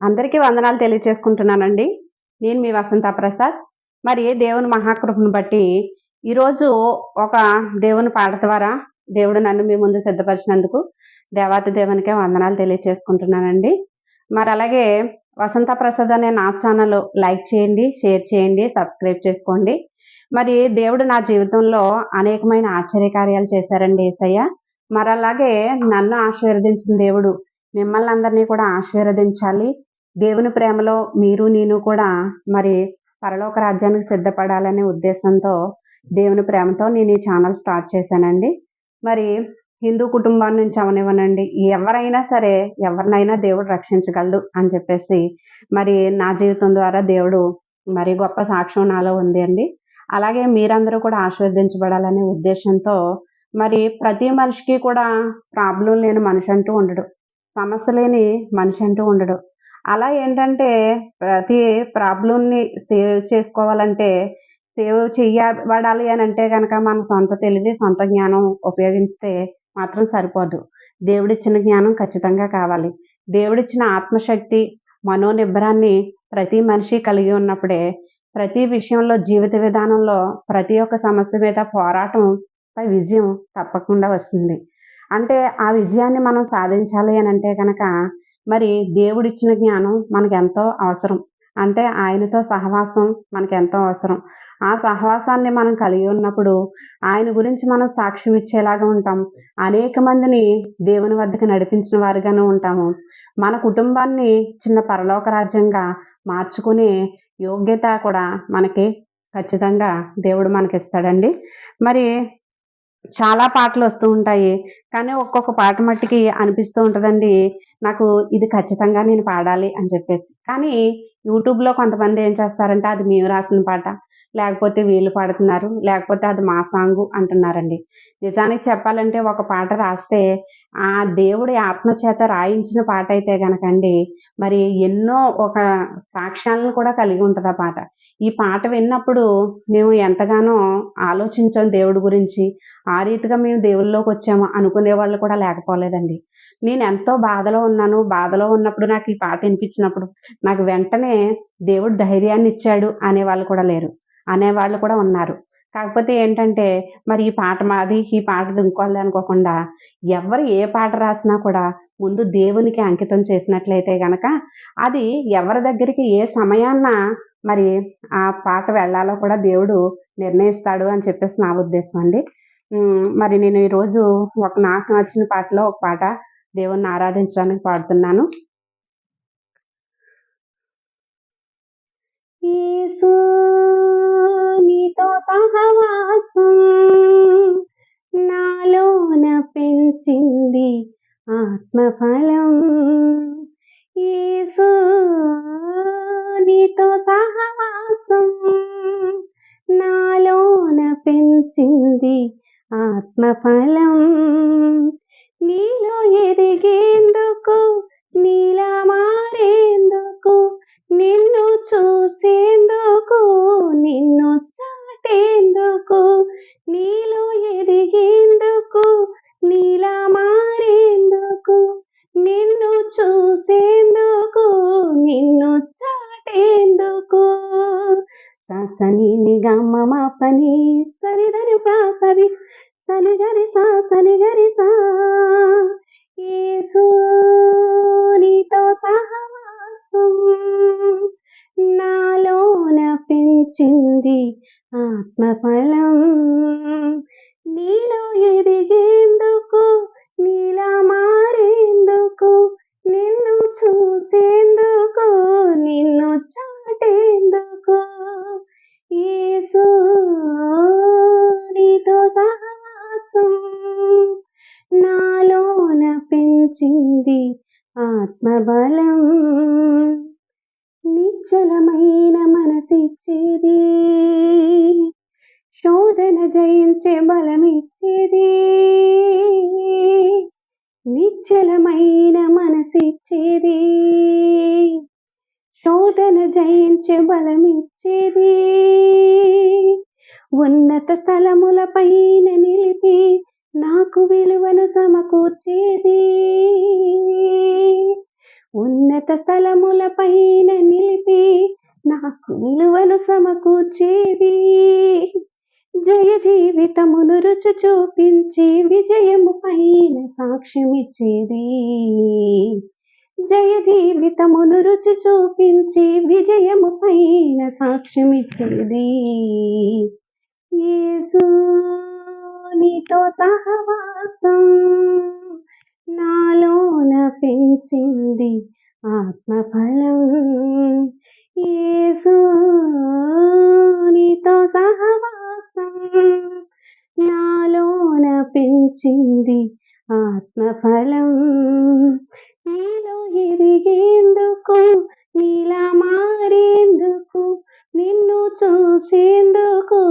అందరికీ వందనాలు తెలియచేసుకుంటున్నానండి. నేను మీ వసంత ప్రసాద్. మరి దేవుని మహాకృపను బట్టి ఈరోజు ఒక దేవుని పాట ద్వారా దేవుడు నన్ను మీ ముందు సిద్ధపరిచినందుకు దేవాతి దేవునికే వందనాలు తెలియచేసుకుంటున్నానండి. మరలాగే వసంత ప్రసాద్ అనే నా ఛానల్ లైక్ చేయండి, షేర్ చేయండి, సబ్స్క్రైబ్ చేసుకోండి. మరి దేవుడు నా జీవితంలో అనేకమైన ఆశ్చర్యకార్యాలు చేశారండి యేసయ్య. మరలాగే నన్ను ఆశీర్వదించిన దేవుడు మిమ్మల్ని అందరినీ కూడా ఆశీర్వదించాలి. దేవుని ప్రేమలో మీరు నేను కూడా మరి పరలోక రాజ్యానికి సిద్ధపడాలనే ఉద్దేశంతో దేవుని ప్రేమతో నేను ఈ ఛానల్ స్టార్ట్ చేశానండి. మరి హిందూ కుటుంబం నుంచి అవనివ్వనండి, ఎవరైనా సరే ఎవరినైనా దేవుడు రక్షించగలడు అని చెప్పేసి మరి నా జీవితం ద్వారా దేవుడు మరి గొప్ప సాక్ష్యం నాలో ఉంది అండి. అలాగే మీరందరూ కూడా ఆశీర్వదించబడాలనే ఉద్దేశంతో మరి ప్రతి మనిషికి కూడా ప్రాబ్లమ్ లేని మనిషి అంటూ ఉండడు. సమస్య లేని మనిషి అంటూ ఉండడు. అలా ఏంటంటే ప్రతి ప్రాబ్లమ్‌ని సేవ్ చేసుకోవాలంటే, సేవ్ చెయ్యబడాలి అనంటే గనక మన సొంత తెలివి, సొంత జ్ఞానం ఉపయోగిస్తే మాత్రం సరిపోదు. దేవుడిచ్చిన జ్ఞానం ఖచ్చితంగా కావాలి. దేవుడిచ్చిన ఆత్మశక్తి, మనోనిబ్బరాన్ని ప్రతి మనిషి కలిగి ఉన్నప్పుడే, ప్రతి విషయంలో జీవిత విధానంలో ప్రతి ఒక్క సమస్య మీద పోరాటంపై విజయం తప్పకుండా వస్తుంది. అంటే ఆ విజయాన్ని మనం సాధించాలి అనంటే గనక మరి దేవుడిచ్చిన జ్ఞానం మనకెంతో అవసరం. అంటే ఆయనతో సహవాసం మనకెంతో అవసరం. ఆ సహవాసాన్ని మనం కలిగి ఉన్నప్పుడు ఆయన గురించి మనం సాక్ష్యం ఇచ్చేలాగా ఉంటాం. అనేక మందిని దేవుని వద్దకు నడిపించిన వారుగాను ఉంటాము. మన కుటుంబాన్ని చిన్న పరలోక రాజ్యంగా మార్చుకునే యోగ్యత కూడా మనకి ఖచ్చితంగా దేవుడు మనకిస్తాడండి. మరి చాలా పాటలొస్తూ ఉంటాయి. కానీ ఒక్కొక్క పాట మట్టికి అనిపిస్తూ ఉంటదండి. నాకు ఇది ఖచ్చితంగా నేను పాడాలి అని చెప్పేసి. కానీ యూట్యూబ్‌లో కొంతమంది ఏం చేస్తారంటే అది మేము రాసిన పాట, లేకపోతే వీళ్ళు పాడుతున్నారు, లేకపోతే అది మా సాంగు అంటున్నారండి. నిజానికి చెప్పాలంటే ఒక పాట రాస్తే ఆ దేవుడి ఆత్మ చేత రాయించిన పాటయితే గనకండి మరి ఎన్నో ఒక సాక్ష్యాలను కూడా కలిగి ఉంటది ఆ పాట. ఈ పాట విన్నప్పుడు మేము ఎంతగానో ఆలోచించాం దేవుడి గురించి. ఆ రీతిగా మేము దేవుల్లోకొచ్చాము అనుకునేవాళ్ళు కూడా లేకపోలేదండి. నేనెంతో బాధలో ఉన్నాను. బాధలో ఉన్నప్పుడు నాకు ఈ పాట ఇనిపించినప్పుడు నాకు వెంటనే దేవుడు ధైర్యాన్నిచ్చాడు అనేవాళ్ళు కూడా లేరు. అనేవాళ్ళు కూడా ఉన్నారు. కాకపోతే ఏంటంటే మరి ఈ పాట మాది, ఈ పాటది ఇంకోళ్ళది అనుకోకుండా ఎవరు ఏ పాట రాసినా కూడా ముందు దేవునికి అంకితం చేసినట్లయితే గనక అది ఎవరి దగ్గరికి ఏ సమయాన మరి ఆ పాట వెళ్ళాలో కూడా దేవుడు నిర్ణయిస్తాడు అని చెప్పేసి నా ఉద్దేశం అండి. మరి నేను ఈరోజు నాకు నచ్చిన పాటలో ఒక పాట దేవుణ్ణి ఆరాధించడానికి పాడుతున్నాను. యేసు నీతో సహవాసం నాలోన పెంచింది ఆత్మఫలం. యేసు నీతో సహవాసం నాలోన పెంచింది ఆత్మఫలం. నీలో ఎదిగేందుకు నీలా మారేందుకు నిన్ను చూసేందుకు నిన్ను చాటేందుకు నీలో ఎదిగేందుకు నీలా మారేందుకు నిన్ను చూసేందుకు నిన్ను చాటేందుకు సని నిగమ పని సరిదని ప్రాసరి సనిగరి సా సనిగరి సా యేసు నీతో సహవాసం నాలోన పెంచింది ఆత్మఫలం. నీలో ఎదిగేందుకు నీలా మారేందుకు నిన్ను చూసేందుకు నిన్ను చాటేందుకు యేసు నీతో సహవాసం నాలోన పెంచింది ఆత్మబలం. నిశ్చలమైన మనసిచ్చేది శోధన జయించే బలమిచ్చేది. నిశ్చలమైన మనసిచ్చేది శోధన జయించే బలమిచ్చేది. ఉన్నత స్థలముల పైన నిలిపి నాకు విలువను సమకూర్చేది. ఉన్నత స్థలములపైన నిలిపి నాకు విలువను సమకూర్చేది. జయ జీవితమును రుచి చూపించి విజయము పైన సాక్ష్యమిచ్చేది. జయ జీవితమును రుచి చూపించి విజయము పైన సాక్ష్యమిచ్చేది. యేసు నీతో సహవాసం నాలోన పెంచింది ఆత్మఫలం. యేసు నీతో సహవాసం నాలోన పెంచింది ఆత్మఫలం. నీలో ఎదిగేందుకు నీలా మారేందుకు నిన్ను చూసేందుకు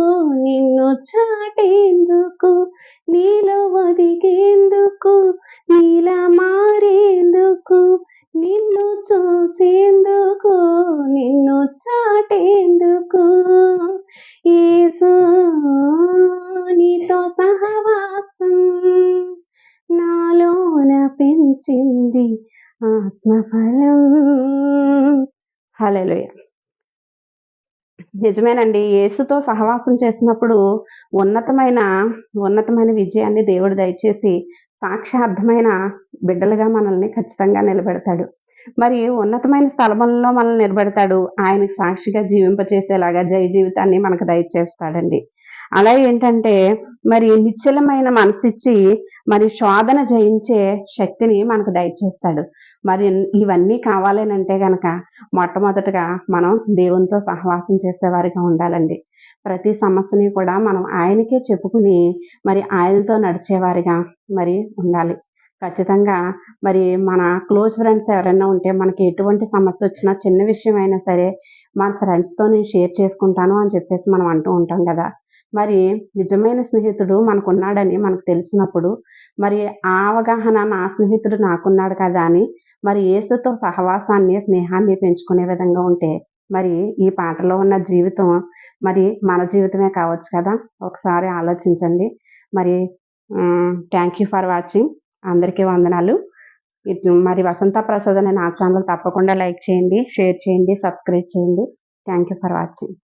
నిన్ను చాటేందుకు నీలో ఒదిగేందుకు నీలా మారేందుకు నిన్ను చూసేందుకు నిన్ను చాటేందుకు యేసు నీతో సహవాసం నాలోన పెంచింది ఆత్మఫలం. హల్లెలూయా. నిజమేనండి. యేసుతో సహవాసం చేసినప్పుడు ఉన్నతమైన ఉన్నతమైన విజయాన్ని దేవుడు దయచేసి సాక్షార్థమైన బిడ్డలుగా మనల్ని ఖచ్చితంగా నిలబెడతాడు. మరి ఉన్నతమైన స్థలముల్లో మనల్ని నిలబెడతాడు. ఆయనకి సాక్షిగా జీవింపచేసేలాగా జయ జీవితాన్ని మనకు దయచేస్తాడండి. అలా ఏంటంటే మరి నిశ్చలమైన మనసిచ్చి మరి శోధన జయించే శక్తిని మనకు దయచేస్తాడు. మరి ఇవన్నీ కావాలనంటే గనక మొట్టమొదటగా మనం దేవునితో సహవాసం చేసేవారిగా ఉండాలండి. ప్రతి సమస్యని కూడా మనం ఆయనకే చెప్పుకుని మరి ఆయనతో నడిచేవారిగా మరి ఉండాలి. ఖచ్చితంగా మరి మన క్లోజ్ ఫ్రెండ్స్ ఎవరైనా ఉంటే మనకి ఎటువంటి సమస్య వచ్చినా చిన్న విషయం అయినా సరే మన ఫ్రెండ్స్‌తో నేను షేర్ చేసుకుంటాను అని చెప్పేసి మనం అంటూ ఉంటాం కదా! మరి నిజమైన స్నేహితుడు మనకున్నాడని మనకు తెలిసినప్పుడు మరి ఆ అవగాహన నా స్నేహితుడు నాకున్నాడు కదా అని మరి యేసుతో సహవాసాన్ని, స్నేహాన్ని పెంచుకునే విధంగా ఉంటే మరి ఈ పాటలో ఉన్న జీవితం మరి మన జీవితమే కావచ్చు కదా! ఒకసారి ఆలోచించండి. మరి థ్యాంక్ యూ ఫర్ వాచింగ్. అందరికీ వందనాలు. మరి వసంత ప్రసాద్ అనే నా ఛానల్ తప్పకుండా లైక్ చేయండి, షేర్ చేయండి, సబ్స్క్రైబ్ చేయండి. Thank you for watching.